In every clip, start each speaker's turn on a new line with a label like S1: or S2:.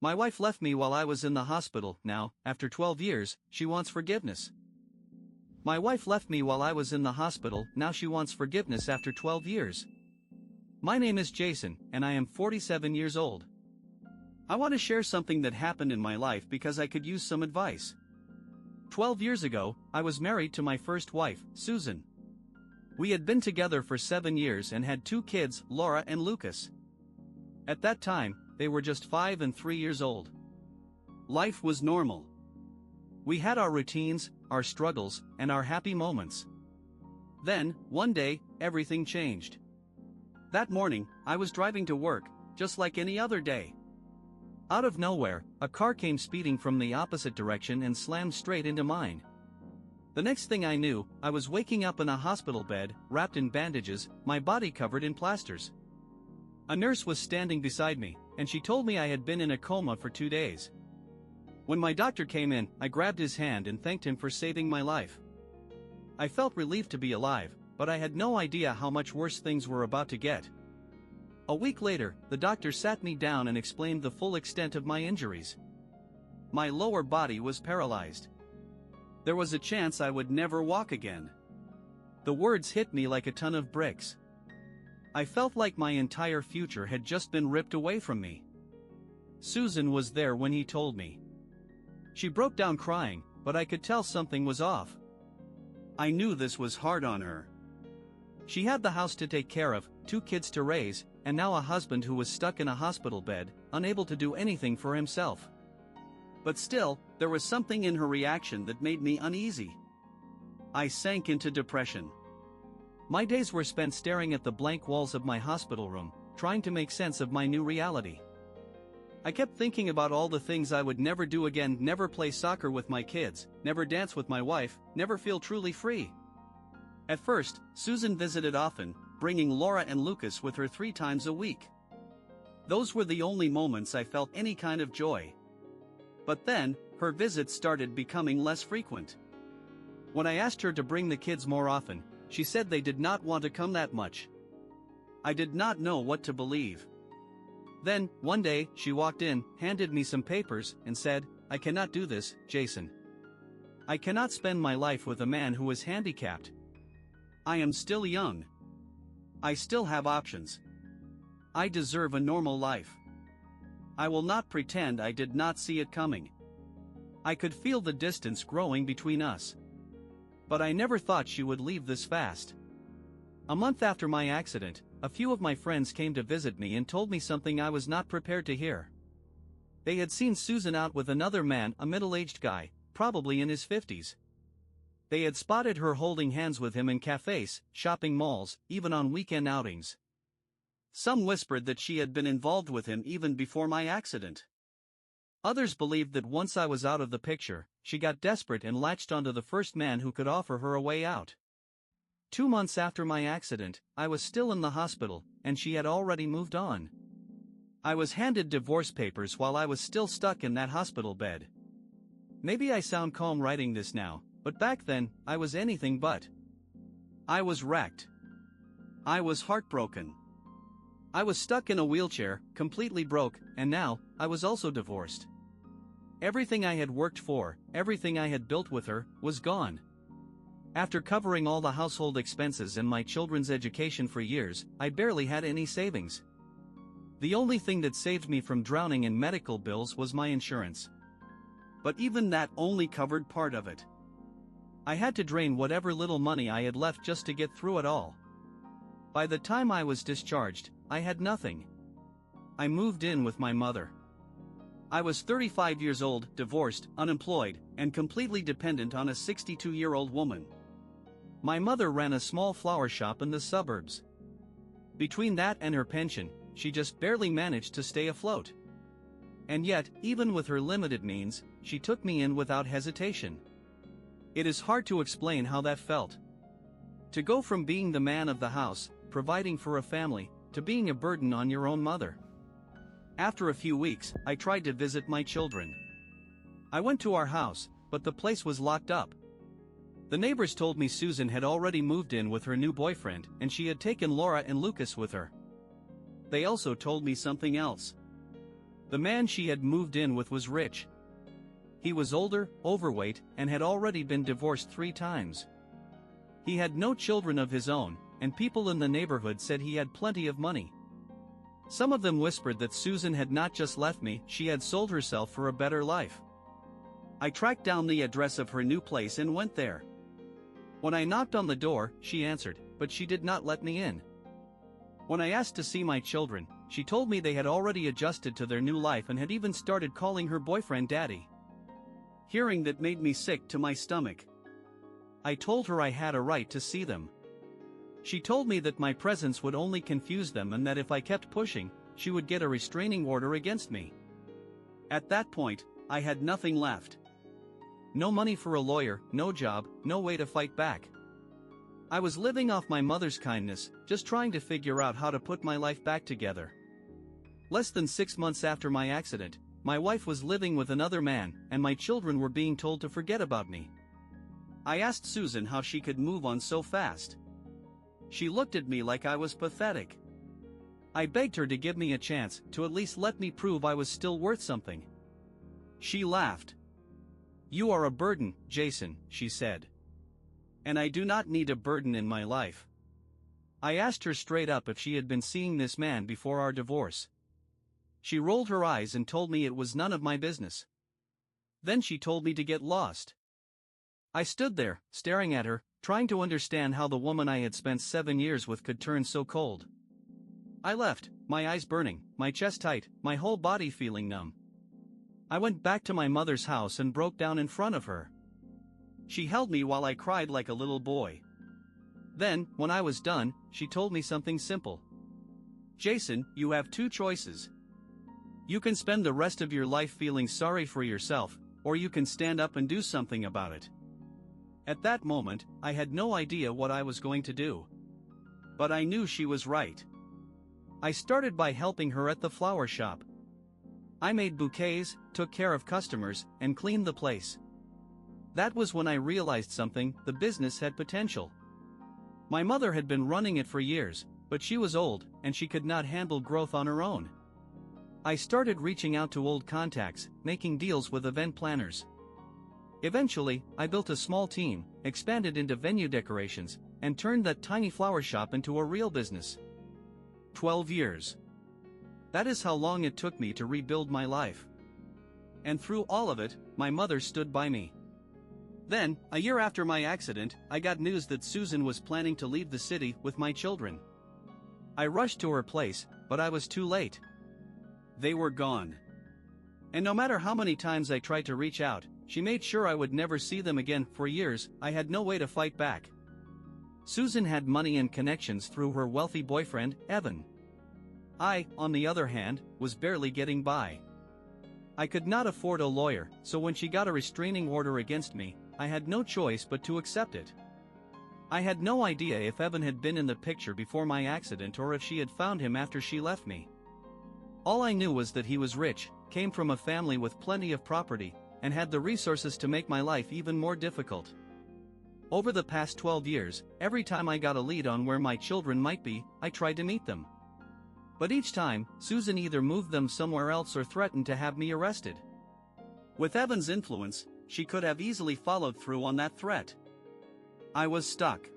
S1: My wife left me while I was in the hospital. Now, after 12 years, she wants forgiveness. My wife left me while I was in the hospital. Now she wants forgiveness after 12 years. My name is Jason, and I am 47 years old. I want to share something that happened in my life because I could use some advice. 12 years ago, I was married to my first wife, Susan. We had been together for 7 years and had 2 kids, Laura and Lucas. At that time, they were just 5 and 3 years old. Life was normal. We had our routines, our struggles, and our happy moments. Then, one day, everything changed. That morning, I was driving to work, just like any other day. Out of nowhere, a car came speeding from the opposite direction and slammed straight into mine. The next thing I knew, I was waking up in a hospital bed, wrapped in bandages, my body covered in plasters. A nurse was standing beside me, and she told me I had been in a coma for 2 days. When my doctor came in, I grabbed his hand and thanked him for saving my life. I felt relieved to be alive, but I had no idea how much worse things were about to get. A week later, the doctor sat me down and explained the full extent of my injuries. My lower body was paralyzed. There was a chance I would never walk again. The words hit me like a ton of bricks. I felt like my entire future had just been ripped away from me. Susan was there when he told me. She broke down crying, but I could tell something was off. I knew this was hard on her. She had the house to take care of, 2 kids to raise, and now a husband who was stuck in a hospital bed, unable to do anything for himself. But still, there was something in her reaction that made me uneasy. I sank into depression. My days were spent staring at the blank walls of my hospital room, trying to make sense of my new reality. I kept thinking about all the things I would never do again: never play soccer with my kids, never dance with my wife, never feel truly free. At first, Susan visited often, bringing Laura and Lucas with her 3 times a week. Those were the only moments I felt any kind of joy. But then, her visits started becoming less frequent. When I asked her to bring the kids more often, she said they did not want to come that much. I did not know what to believe. Then, one day, she walked in, handed me some papers, and said, "I cannot do this, Jason. I cannot spend my life with a man who is handicapped. I am still young. I still have options. I deserve a normal life. I will not pretend I did not see it coming." I could feel the distance growing between us. But I never thought she would leave this fast. A month after my accident, a few of my friends came to visit me and told me something I was not prepared to hear. They had seen Susan out with another man, a middle-aged guy, probably in his 50s. They had spotted her holding hands with him in cafes, shopping malls, even on weekend outings. Some whispered that she had been involved with him even before my accident. Others believed that once I was out of the picture, she got desperate and latched onto the first man who could offer her a way out. 2 months after my accident, I was still in the hospital, and she had already moved on. I was handed divorce papers while I was still stuck in that hospital bed. Maybe I sound calm writing this now, but back then, I was anything but. I was wrecked. I was heartbroken. I was stuck in a wheelchair, completely broke, and now, I was also divorced. Everything I had worked for, everything I had built with her, was gone. After covering all the household expenses and my children's education for years, I barely had any savings. The only thing that saved me from drowning in medical bills was my insurance. But even that only covered part of it. I had to drain whatever little money I had left just to get through it all. By the time I was discharged, I had nothing. I moved in with my mother. I was 35 years old, divorced, unemployed, and completely dependent on a 62-year-old woman. My mother ran a small flower shop in the suburbs. Between that and her pension, she just barely managed to stay afloat. And yet, even with her limited means, she took me in without hesitation. It is hard to explain how that felt. To go from being the man of the house, providing for a family, to being a burden on your own mother. After a few weeks, I tried to visit my children. I went to our house, but the place was locked up. The neighbors told me Susan had already moved in with her new boyfriend, and she had taken Laura and Lucas with her. They also told me something else. The man she had moved in with was rich. He was older, overweight, and had already been divorced 3 times. He had no children of his own, and people in the neighborhood said he had plenty of money. Some of them whispered that Susan had not just left me, she had sold herself for a better life. I tracked down the address of her new place and went there. When I knocked on the door, she answered, but she did not let me in. When I asked to see my children, she told me they had already adjusted to their new life and had even started calling her boyfriend Daddy. Hearing that made me sick to my stomach. I told her I had a right to see them. She told me that my presence would only confuse them and that if I kept pushing, she would get a restraining order against me. At that point, I had nothing left. No money for a lawyer, no job, no way to fight back. I was living off my mother's kindness, just trying to figure out how to put my life back together. Less than 6 months after my accident, my wife was living with another man, and my children were being told to forget about me. I asked Susan how she could move on so fast. She looked at me like I was pathetic. I begged her to give me a chance, to at least let me prove I was still worth something. She laughed. "You are a burden, Jason," she said. "And I do not need a burden in my life." I asked her straight up if she had been seeing this man before our divorce. She rolled her eyes and told me it was none of my business. Then she told me to get lost. I stood there, staring at her, trying to understand how the woman I had spent 7 years with could turn so cold. I left, my eyes burning, my chest tight, my whole body feeling numb. I went back to my mother's house and broke down in front of her. She held me while I cried like a little boy. Then, when I was done, she told me something simple. "Jason, you have 2 choices. You can spend the rest of your life feeling sorry for yourself, or you can stand up and do something about it." At that moment, I had no idea what I was going to do. But I knew she was right. I started by helping her at the flower shop. I made bouquets, took care of customers, and cleaned the place. That was when I realized something: the business had potential. My mother had been running it for years, but she was old, and she could not handle growth on her own. I started reaching out to old contacts, making deals with event planners. Eventually, I built a small team, expanded into venue decorations, and turned that tiny flower shop into a real business. 12 years. That is how long it took me to rebuild my life. And through all of it, my mother stood by me. Then, a year after my accident, I got news that Susan was planning to leave the city with my children. I rushed to her place, but I was too late. They were gone. And no matter how many times I tried to reach out, she made sure I would never see them again. For years, I had no way to fight back. Susan had money and connections through her wealthy boyfriend, Evan. I, on the other hand, was barely getting by. I could not afford a lawyer, so when she got a restraining order against me, I had no choice but to accept it. I had no idea if Evan had been in the picture before my accident or if she had found him after she left me. All I knew was that he was rich, came from a family with plenty of property, and had the resources to make my life even more difficult. Over the past 12 years, every time I got a lead on where my children might be, I tried to meet them. But each time, Susan either moved them somewhere else or threatened to have me arrested. With Evan's influence, she could have easily followed through on that threat. I was stuck.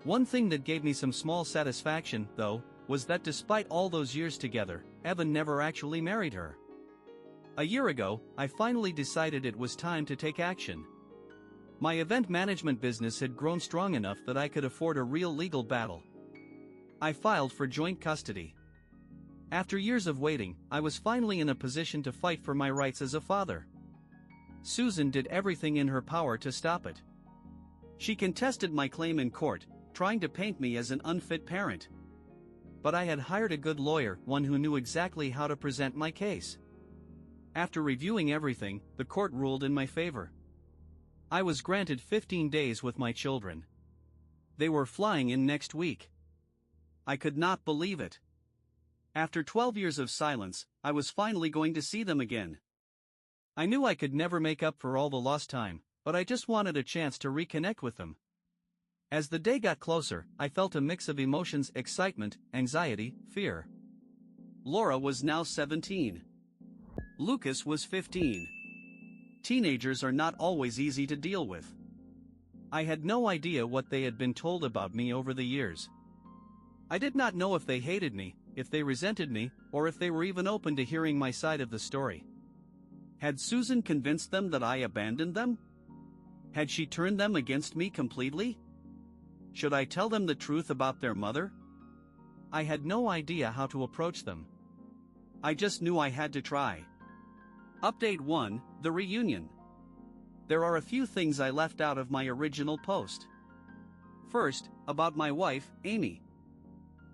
S1: One thing that gave me some small satisfaction, though, was that despite all those years together, Evan never actually married her. A year ago, I finally decided it was time to take action. My event management business had grown strong enough that I could afford a real legal battle. I filed for joint custody. After years of waiting, I was finally in a position to fight for my rights as a father. Susan did everything in her power to stop it. She contested my claim in court, trying to paint me as an unfit parent. But I had hired a good lawyer, one who knew exactly how to present my case. After reviewing everything, the court ruled in my favor. I was granted 15 days with my children. They were flying in next week. I could not believe it. After 12 years of silence, I was finally going to see them again. I knew I could never make up for all the lost time, but I just wanted a chance to reconnect with them. As the day got closer, I felt a mix of emotions: excitement, anxiety, fear. Laura was now 17.
S2: Lucas was 15. Teenagers are not always easy to deal with. I had no idea what they had been told about me over the years. I did not know if they hated me, if they resented me, or if they were even open to hearing my side of the story. Had Susan convinced them that I abandoned them? Had she turned them against me completely? Should I tell them the truth about their mother? I had no idea how to approach them. I just knew I had to try. Update 1: The reunion. There are a few things I left out of my original post. First, about my wife, Amy.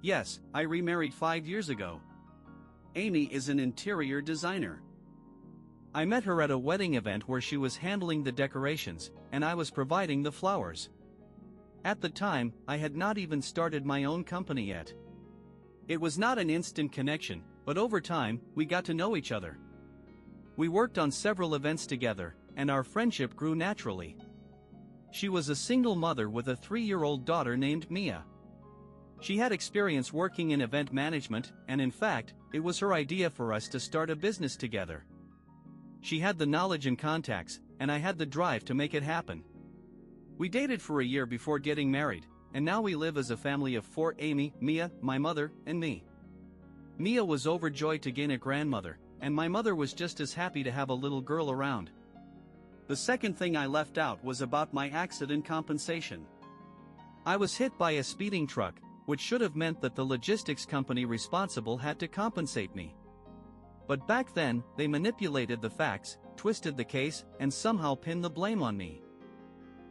S2: Yes, I remarried 5 years ago. Amy is an interior designer. I met her at a wedding event where she was handling the decorations, and I was providing the flowers. At the time, I had not even started my own company yet. It was not an instant connection, but over time, we got to know each other. We worked on several events together, and our friendship grew naturally. She was a single mother with a 3-year-old daughter named Mia. She had experience working in event management, and in fact, it was her idea for us to start a business together. She had the knowledge and contacts, and I had the drive to make it happen. We dated for a year before getting married, and now we live as a family of 4: Amy, Mia, my mother, and me. Mia was overjoyed to gain a grandmother, and my mother was just as happy to have a little girl around. The second thing I left out was about my accident compensation. I was hit by a speeding truck, which should have meant that the logistics company responsible had to compensate me. But back then, they manipulated the facts, twisted the case, and somehow pinned the blame on me.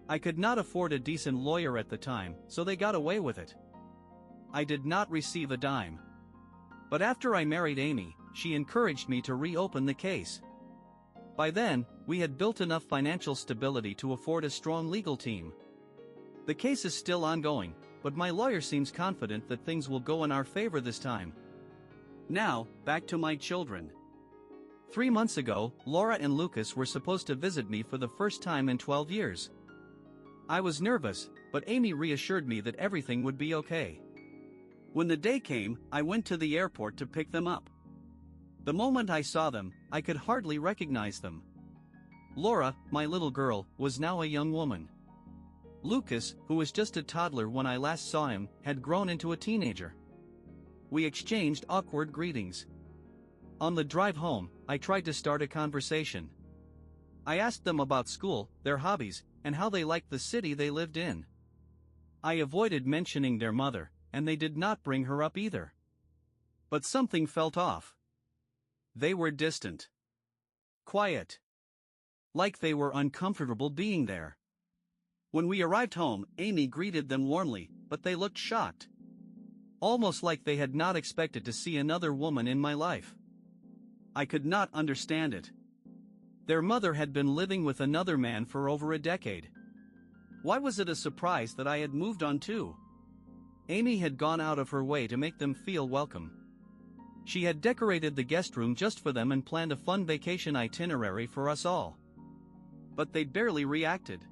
S2: I could not afford a decent lawyer at the time, so they got away with it. I did not receive a dime. But after I married Amy, she encouraged me to reopen the case. By then, we had built enough financial stability to afford a strong legal team. The case is still ongoing, but my lawyer seems confident that things will go in our favor this time. Now, back to my children. 3 months ago, Laura and Lucas were supposed to visit me for the first time in 12 years. I was nervous, but Amy reassured me that everything would be okay. When the day came, I went to the airport to pick them up. The moment I saw them, I could hardly recognize them. Laura, my little girl, was now a young woman. Lucas, who was just a toddler when I last saw him, had grown into a teenager. We exchanged awkward greetings. On the drive home, I tried to start a conversation. I asked them about school, their hobbies, and how they liked the city they lived in. I avoided mentioning their mother, and they did not bring her up either. But something felt off. They were distant. Quiet. Like they were uncomfortable being there. When we arrived home, Amy greeted them warmly, but they looked shocked. Almost like they had not expected to see another woman in my life. I could not understand it. Their mother had been living with another man for over a decade. Why was it a surprise that I had moved on too? Amy had gone out of her way to make them feel welcome. She had decorated the guest room just for them and planned a fun vacation itinerary for us all. But they barely reacted.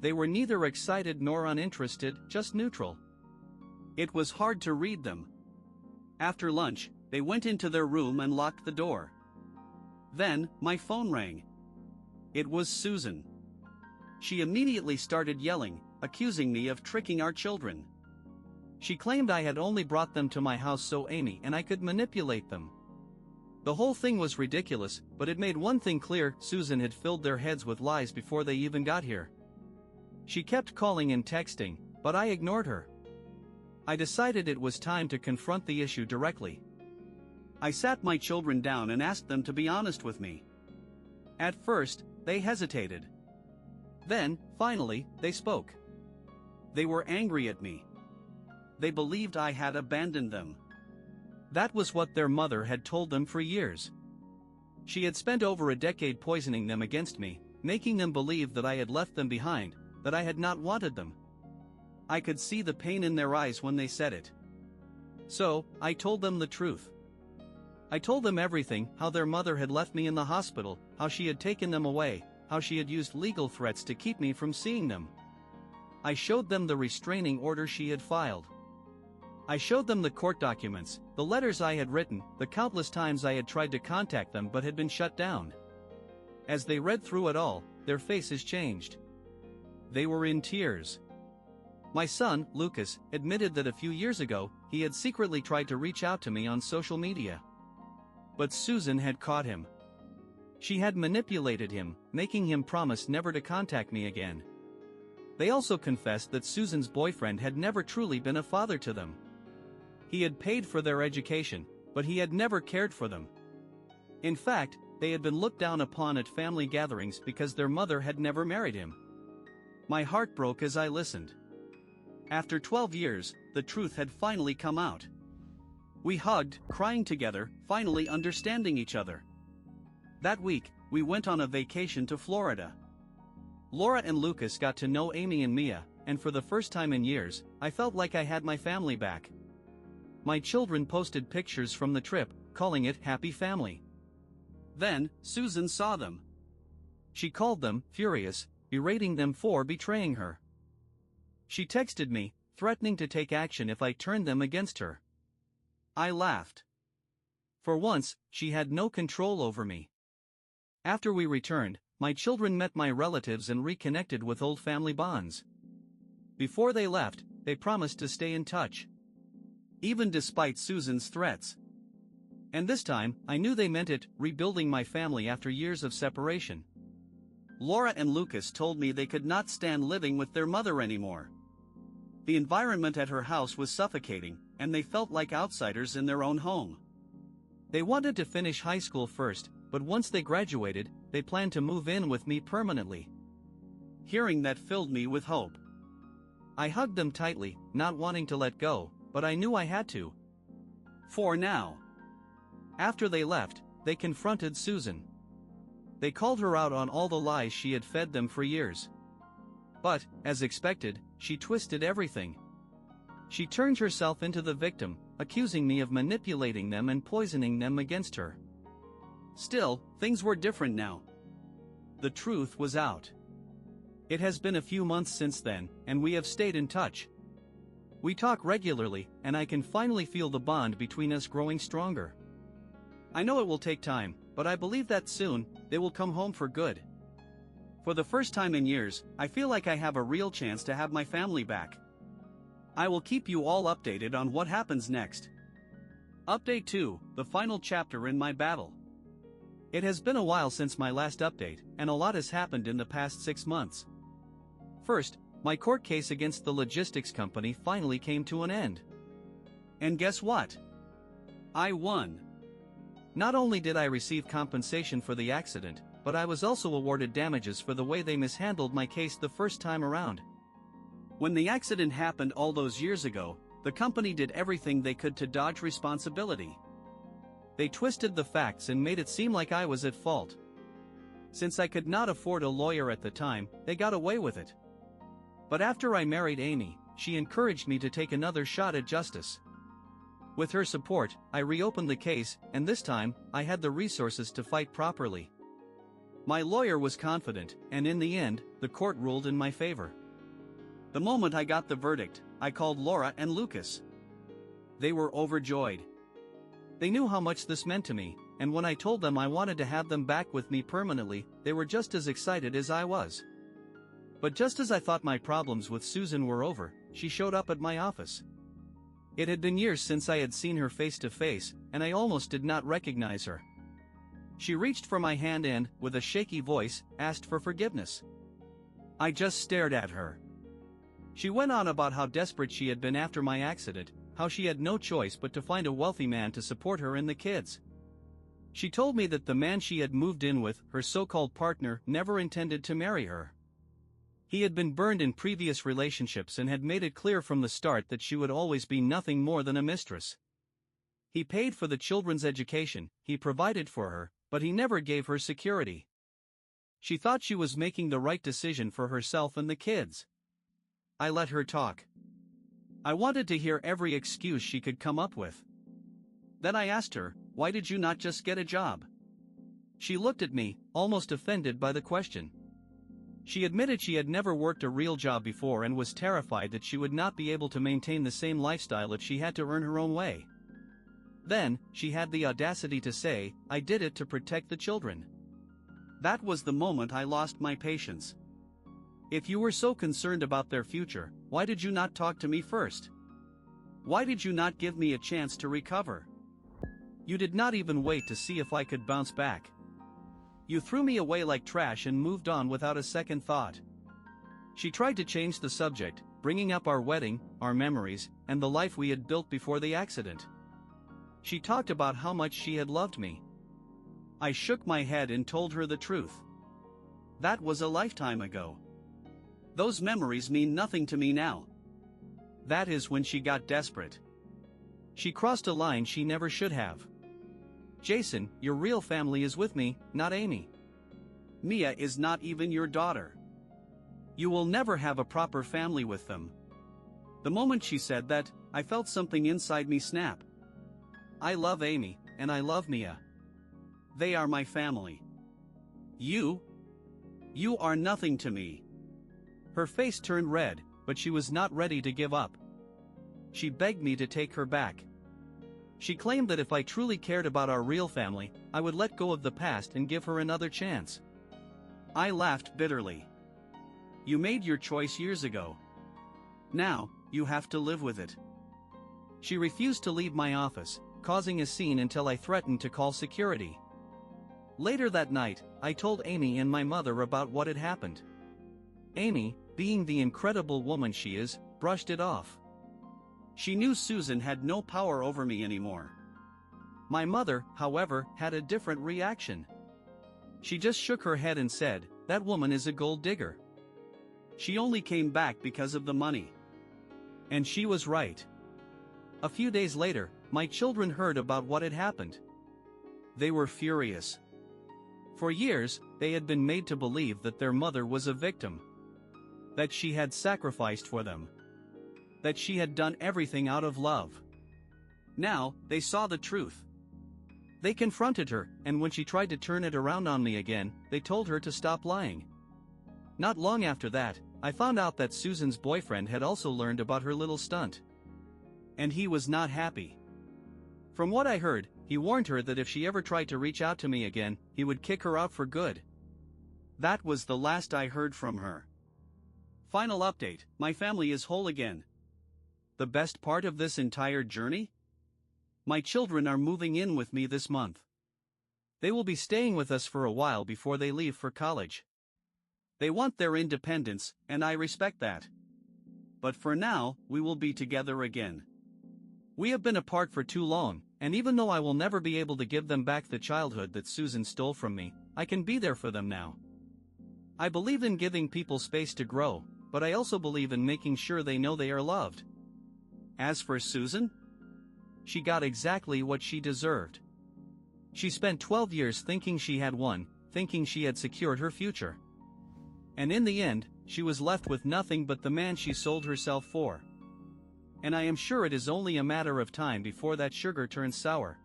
S2: They were neither excited nor uninterested, just neutral. It was hard to read them. After lunch, they went into their room and locked the door. Then, my phone rang. It was Susan. She immediately started yelling, accusing me of tricking our children. She claimed I had only brought them to my house so Amy and I could manipulate them. The whole thing was ridiculous, but it made one thing clear: Susan had filled their heads with lies before they even got here. She kept calling and texting, but I ignored her. I decided it was time to confront the issue directly. I sat my children down and asked them to be honest with me. At first, they hesitated. Then, finally, they spoke. They were angry at me. They believed I had abandoned them. That was what their mother had told them for years. She had spent over a decade poisoning them against me, making them believe that I had left them behind, that I had not wanted them. I could see the pain in their eyes when they said it. So, I told them the truth. I told them everything: how their mother had left me in the hospital, how she had taken them away, how she had used legal threats to keep me from seeing them. I showed them the restraining order she had filed. I showed them the court documents, the letters I had written, the countless times I had tried to contact them but had been shut down. As they read through it all, their faces changed. They were in tears. My son, Lucas, admitted that a few years ago, he had secretly tried to reach out to me on social media. But Susan had caught him. She had manipulated him, making him promise never to contact me again. They also confessed that Susan's boyfriend had never truly been a father to them. He had paid for their education, but he had never cared for them. In fact, they had been looked down upon at family gatherings because their mother had never married him. My heart broke as I listened. After 12 years, the truth had finally come out. We hugged, crying together, finally understanding each other. That week, we went on a vacation to Florida. Laura and Lucas got to know Amy and Mia, and for the first time in years, I felt like I had my family back. My children posted pictures from the trip, calling it Happy Family. Then, Susan saw them. She called them, furious, berating them for betraying her. She texted me, threatening to take action if I turned them against her. I laughed. For once, she had no control over me. After we returned, my children met my relatives and reconnected with old family bonds. Before they left, they promised to stay in touch. Even despite Susan's threats. And this time, I knew they meant it, rebuilding my family after years of separation. Laura and Lucas told me they could not stand living with their mother anymore. The environment at her house was suffocating, and they felt like outsiders in their own home. They wanted to finish high school first, but once they graduated, they planned to move in with me permanently. Hearing that filled me with hope. I hugged them tightly, not wanting to let go, but I knew I had to. For now. After they left, they confronted Susan. They called her out on all the lies she had fed them for years. But, as expected, she twisted everything. She turned herself into the victim, accusing me of manipulating them and poisoning them against her. Still, things were different now. The truth was out. It has been a few months since then, and we have stayed in touch. We talk regularly, and I can finally feel the bond between us growing stronger. I know it will take time, but I believe that soon, they will come home for good. For the first time in years, I feel like I have a real chance to have my family back. I will keep you all updated on what happens next. Update 2, the final chapter in my battle. It has been a while since my last update, and a lot has happened in the past 6 months. First, my court case against the logistics company finally came to an end. And guess what? I won. Not only did I receive compensation for the accident, but I was also awarded damages for the way they mishandled my case the first time around. When the accident happened all those years ago, the company did everything they could to dodge responsibility. They twisted the facts and made it seem like I was at fault. Since I could not afford a lawyer at the time, they got away with it. But after I married Amy, she encouraged me to take another shot at justice. With her support, I reopened the case, and this time, I had the resources to fight properly. My lawyer was confident, and in the end, the court ruled in my favor. The moment I got the verdict, I called Laura and Lucas. They were overjoyed. They knew how much this meant to me, and when I told them I wanted to have them back with me permanently, they were just as excited as I was. But just as I thought my problems with Susan were over, she showed up at my office. It had been years since I had seen her face to face, and I almost did not recognize her. She reached for my hand and, with a shaky voice, asked for forgiveness. I just stared at her. She went on about how desperate she had been after my accident, how she had no choice but to find a wealthy man to support her and the kids. She told me that the man she had moved in with, her so-called partner, never intended to marry her. He had been burned in previous relationships and had made it clear from the start that she would always be nothing more than a mistress. He paid for the children's education, he provided for her, but he never gave her security. She thought she was making the right decision for herself and the kids. I let her talk. I wanted to hear every excuse she could come up with. Then I asked her, "Why did you not just get a job?" She looked at me, almost offended by the question. She admitted she had never worked a real job before and was terrified that she would not be able to maintain the same lifestyle if she had to earn her own way. Then, she had the audacity to say, "I did it to protect the children." That was the moment I lost my patience. If you were so concerned about their future, why did you not talk to me first? Why did you not give me a chance to recover? You did not even wait to see if I could bounce back. You threw me away like trash and moved on without a second thought. She tried to change the subject, bringing up our wedding, our memories, and the life we had built before the accident. She talked about how much she had loved me. I shook my head and told her the truth. That was a lifetime ago. Those memories mean nothing to me now. That is when she got desperate. She crossed a line she never should have. Jason, your real family is with me, not Amy. Mia is not even your daughter. You will never have a proper family with them. The moment she said that, I felt something inside me snap. I love Amy, and I love Mia. They are my family. You are nothing to me. Her face turned red, but she was not ready to give up. She begged me to take her back. She claimed that if I truly cared about our real family, I would let go of the past and give her another chance. I laughed bitterly. You made your choice years ago. Now, you have to live with it. She refused to leave my office, causing a scene until I threatened to call security. Later that night, I told Amy and my mother about what had happened. Amy, being the incredible woman she is, brushed it off. She knew Susan had no power over me anymore. My mother, however, had a different reaction. She just shook her head and said, "That woman is a gold digger. She only came back because of the money." And she was right. A few days later, my children heard about what had happened. They were furious. For years, they had been made to believe that their mother was a victim. That she had sacrificed for them. That she had done everything out of love. Now, they saw the truth. They confronted her, and when she tried to turn it around on me again, they told her to stop lying. Not long after that, I found out that Susan's boyfriend had also learned about her little stunt. And he was not happy. From what I heard, he warned her that if she ever tried to reach out to me again, he would kick her out for good. That was the last I heard from her. Final update, my family is whole again. The best part of this entire journey? My children are moving in with me this month. They will be staying with us for a while before they leave for college. They want their independence, and I respect that. But for now, we will be together again. We have been apart for too long, and even though I will never be able to give them back the childhood that Susan stole from me, I can be there for them now. I believe in giving people space to grow, but I also believe in making sure they know they are loved. As for Susan, she got exactly what she deserved. She spent 12 years thinking she had won, thinking she had secured her future. And in the end, she was left with nothing but the man she sold herself for. And I am sure it is only a matter of time before that sugar turns sour.